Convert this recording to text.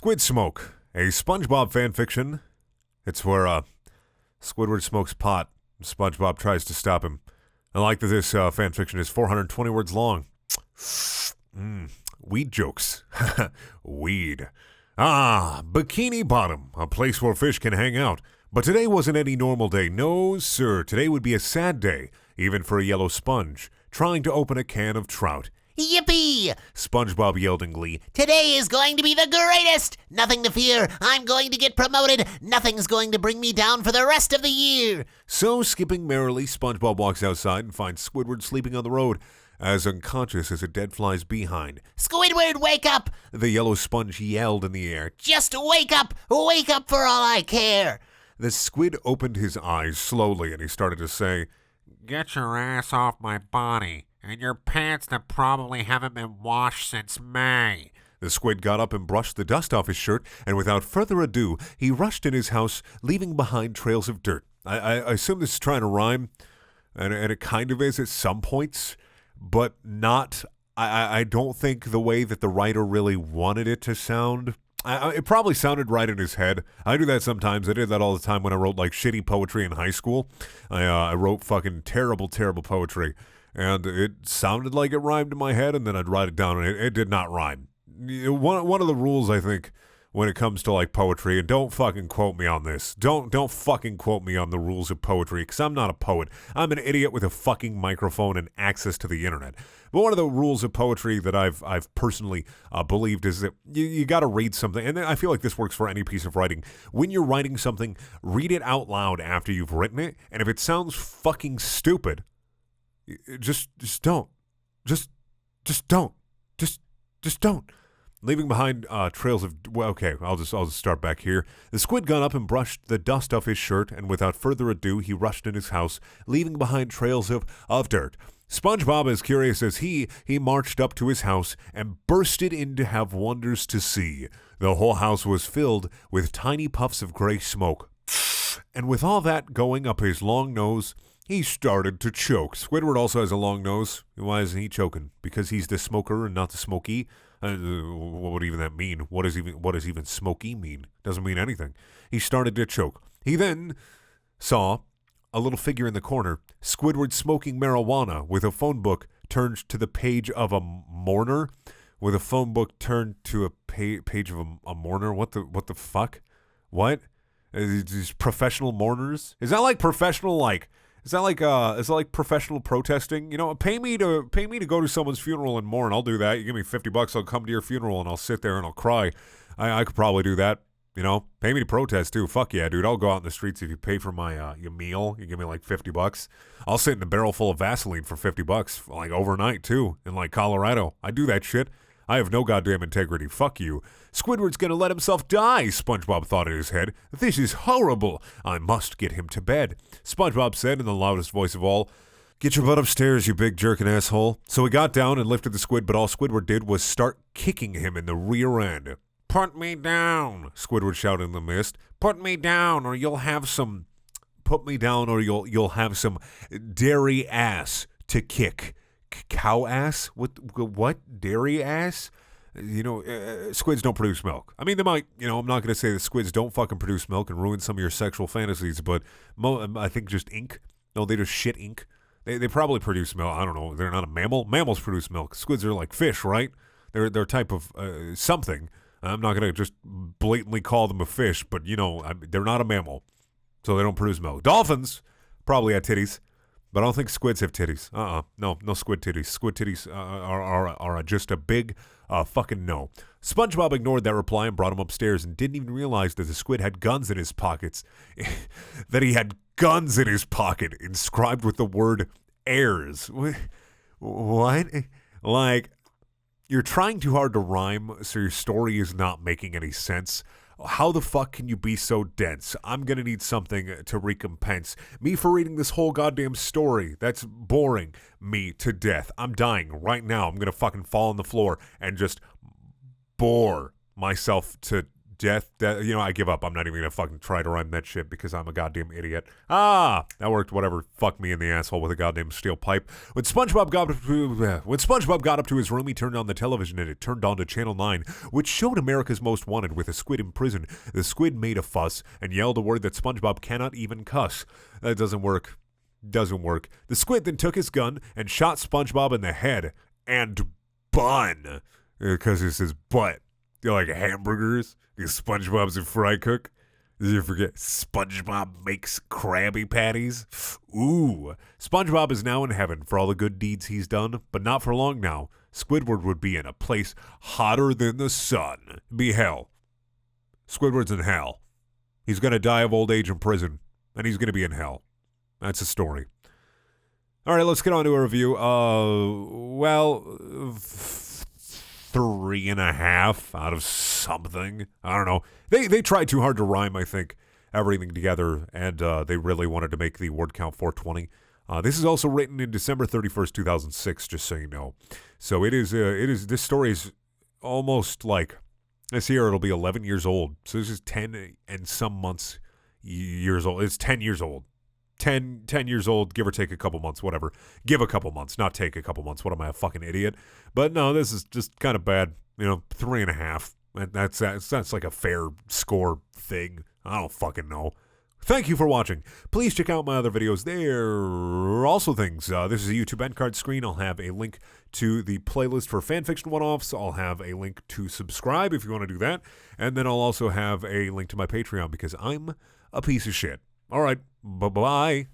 Squid Smoke, a SpongeBob fanfiction. It's where Squidward smokes pot and SpongeBob tries to stop him. I like that this fanfiction is 420 words long. Weed jokes. Weed. Bikini Bottom, a place where fish can hang out. But today wasn't any normal day. No, sir. Today would be a sad day, even for a yellow sponge, trying to open a can of trout. Yippee! SpongeBob yelled in glee. Today is going to be the greatest! Nothing to fear. I'm going to get promoted. Nothing's going to bring me down for the rest of the year. So, skipping merrily, SpongeBob walks outside and finds Squidward sleeping on the road, as unconscious as a dead fly's behind. Squidward, wake up! The yellow sponge yelled in the air. Just wake up! Wake up for all I care! The squid opened his eyes slowly and he started to say, "Get your ass off my body, and your pants that probably haven't been washed since May." The squid got up and brushed the dust off his shirt, and without further ado, he rushed in his house, leaving behind trails of dirt. I assume this is trying to rhyme, and it kind of is at some points, but not. I don't think the way that the writer really wanted it to sound. It probably sounded right in his head. I do that sometimes. I did that all the time when I wrote like shitty poetry in high school. I wrote fucking terrible poetry, and it sounded like it rhymed in my head, and then I'd write it down, and it did not rhyme. One of the rules, I think, when it comes to like poetry, and don't fucking quote me on this. Don't fucking quote me on the rules of poetry, because I'm not a poet. I'm an idiot with a fucking microphone and access to the internet. But one of the rules of poetry that I've personally believed is that you got to read something, and I feel like this works for any piece of writing. When you're writing something, read it out loud after you've written it, and if it sounds fucking stupid, just don't. Just don't. Just don't. Leaving behind trails of... Well, okay, I'll just start back here. The squid got up and brushed the dust off his shirt, and without further ado, he rushed in his house, leaving behind trails of dirt. SpongeBob, as curious as he marched up to his house and bursted in to have wonders to see. The whole house was filled with tiny puffs of gray smoke. And with all that going up his long nose, he started to choke. Squidward also has a long nose. Why isn't he choking? Because he's the smoker and not the smoky? What would even that mean? What does even smoky mean? Doesn't mean anything. He started to choke. He then saw a little figure in the corner, Squidward smoking marijuana with a phone book turned to the page of a mourner. With a phone book turned to a page of a mourner. What the fuck? What? These professional mourners? Is that like professional like? Is that like professional protesting? You know, pay me to go to someone's funeral and mourn. I'll do that. You give me $50, I'll come to your funeral and I'll sit there and I'll cry. I could probably do that. You know, pay me to protest too. Fuck yeah, dude. I'll go out in the streets if you pay for my your meal. You give me like $50. I'll sit in a barrel full of Vaseline for $50, like overnight too, in like Colorado. I do that shit. I have no goddamn integrity. Fuck you. Squidward's gonna let himself die, SpongeBob thought in his head. This is horrible. I must get him to bed. SpongeBob said in the loudest voice of all, "Get your butt upstairs, you big jerkin' asshole." So he got down and lifted the squid, but all Squidward did was start kicking him in the rear end. "Put me down," Squidward shouted in the mist. "Put me down, or you'll have some... Put me down, or you'll have some dairy ass to kick." Cow ass? What? Dairy ass? You know, squids don't produce milk. I mean, they might, you know, I'm not going to say that squids don't fucking produce milk and ruin some of your sexual fantasies, but I think just ink. No, they just shit ink. They probably produce milk. I don't know. They're not a mammal. Mammals produce milk. Squids are like fish, right? They're a type of something. I'm not going to just blatantly call them a fish, but, you know, they're not a mammal, so they don't produce milk. Dolphins probably have titties. But I don't think squids have titties. No squid titties. Squid titties are just a big fucking no. SpongeBob ignored that reply and brought him upstairs and didn't even realize that the squid had guns in his pockets. That he had guns in his pocket inscribed with the word heirs. What? Like, you're trying too hard to rhyme, so your story is not making any sense. How the fuck can you be so dense? I'm gonna need something to recompense me for reading this whole goddamn story. That's boring me to death. I'm dying right now. I'm gonna fucking fall on the floor and just bore myself to death. I give up. I'm not even going to fucking try to rhyme that shit because I'm a goddamn idiot. Ah, that worked. Whatever. Fuck me in the asshole with a goddamn steel pipe. When SpongeBob got up to his room, he turned on the television and it turned on to Channel 9, which showed America's Most Wanted with a squid in prison. The squid made a fuss and yelled a word that SpongeBob cannot even cuss. That doesn't work. Doesn't work. The squid then took his gun and shot SpongeBob in the head and bun because it's his butt. You like hamburgers? Because SpongeBob's a fry cook? Did you forget SpongeBob makes Krabby Patties? Ooh. SpongeBob is now in heaven for all the good deeds he's done, but not for long now. Squidward would be in a place hotter than the sun. Be hell. Squidward's in hell. He's going to die of old age in prison, and he's going to be in hell. That's the story. All right, let's get on to a review. 3.5 out of something. I don't know. They tried too hard to rhyme, I think, everything together, and they really wanted to make the word count 420. This is also written in December 31st, 2006, just so you know. So this story is almost like, this year it'll be 11 years old. So this is 10 and some years old. It's 10 years old. 10 years old, give or take a couple months, whatever. Give a couple months, not take a couple months. What am I, a fucking idiot? But no, this is just kind of bad. 3.5. That's like a fair score thing. I don't fucking know. Thank you for watching. Please check out my other videos. There are also things. This is a YouTube end card screen. I'll have a link to the playlist for fanfiction one-offs. I'll have a link to subscribe if you want to do that. And then I'll also have a link to my Patreon because I'm a piece of shit. All right. Bye-bye.